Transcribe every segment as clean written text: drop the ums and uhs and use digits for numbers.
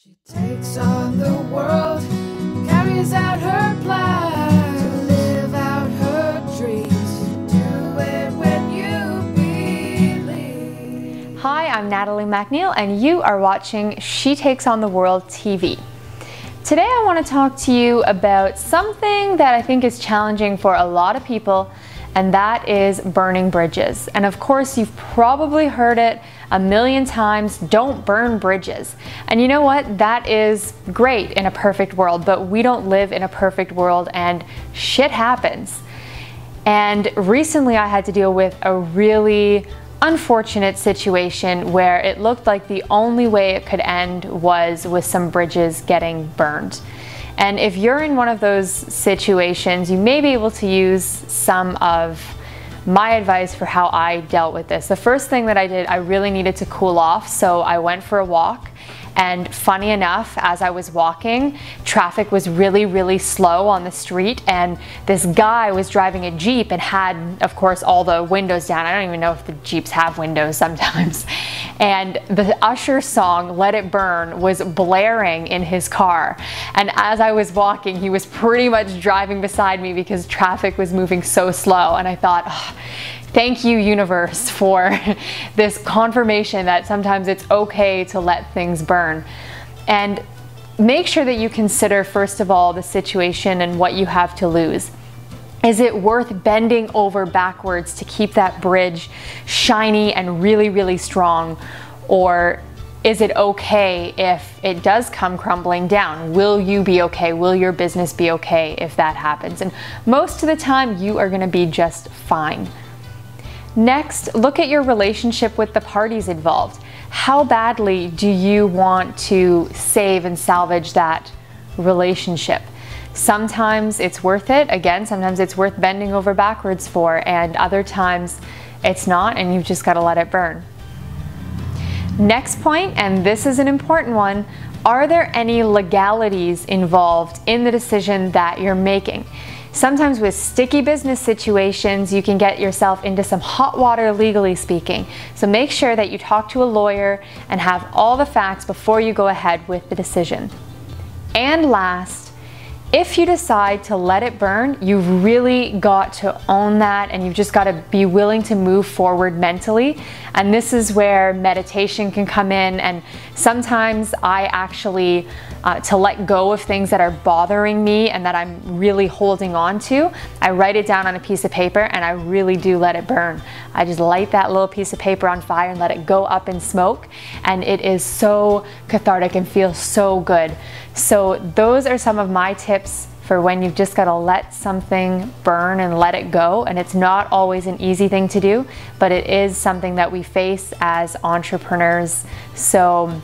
She takes on the world, carries out her plans, to live out her dreams, do it when you believe. Hi, I'm Natalie MacNeil and you are watching She Takes on the World TV. Today I want to talk to you about something that I think is challenging for a lot of people, and that is burning bridges. And of course, you've probably heard it a million times, don't burn bridges. And you know what? That is great in a perfect world, but we don't live in a perfect world and shit happens. And recently I had to deal with a really unfortunate situation where it looked like the only way it could end was with some bridges getting burned. And if you're in one of those situations, you may be able to use some of my advice for how I dealt with this. The first thing that I did, I really needed to cool off, so I went for a walk. And funny enough, as I was walking, traffic was really slow on the street, and this guy was driving a Jeep and had, of course, all the windows down. I don't even know if the Jeeps have windows sometimes. And the Usher song, Let It Burn, was blaring in his car. And as I was walking, he was pretty much driving beside me because traffic was moving so slow. And I thought, oh, thank you, universe, for this confirmation that sometimes it's okay to let things burn. And make sure that you consider, first of all, the situation and what you have to lose. Is it worth bending over backwards to keep that bridge shiny and really strong? Or is it okay if it does come crumbling down? Will you be okay? Will your business be okay if that happens? And most of the time, you are gonna be just fine. Next, look at your relationship with the parties involved. How badly do you want to save and salvage that relationship? Sometimes it's worth it. Again, sometimes it's worth bending over backwards for, and other times it's not, and you've just got to let it burn. Next point, and this is an important one, are there any legalities involved in the decision that you're making? Sometimes with sticky business situations, you can get yourself into some hot water legally speaking. So make sure that you talk to a lawyer and have all the facts before you go ahead with the decision. And last, if you decide to let it burn, you've really got to own that, and you've just got to be willing to move forward mentally. And this is where meditation can come in. And sometimes I actually, to let go of things that are bothering me and that I'm really holding on to, I write it down on a piece of paper and I really do let it burn. I just light that little piece of paper on fire and let it go up in smoke. And it is so cathartic and feels so good. So those are some of my tips for when you've just got to let something burn and let it go. And it's not always an easy thing to do, but it is something that we face as entrepreneurs. So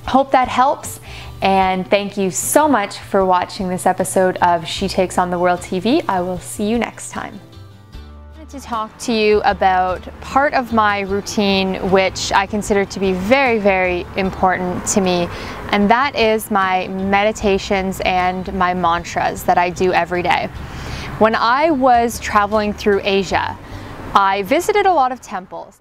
hope that helps. And thank you so much for watching this episode of She Takes on the World TV. I will see you next time. To talk to you about part of my routine which I consider to be very important to me, and that is my meditations and my mantras that I do every day. When I was traveling through Asia, I visited a lot of temples.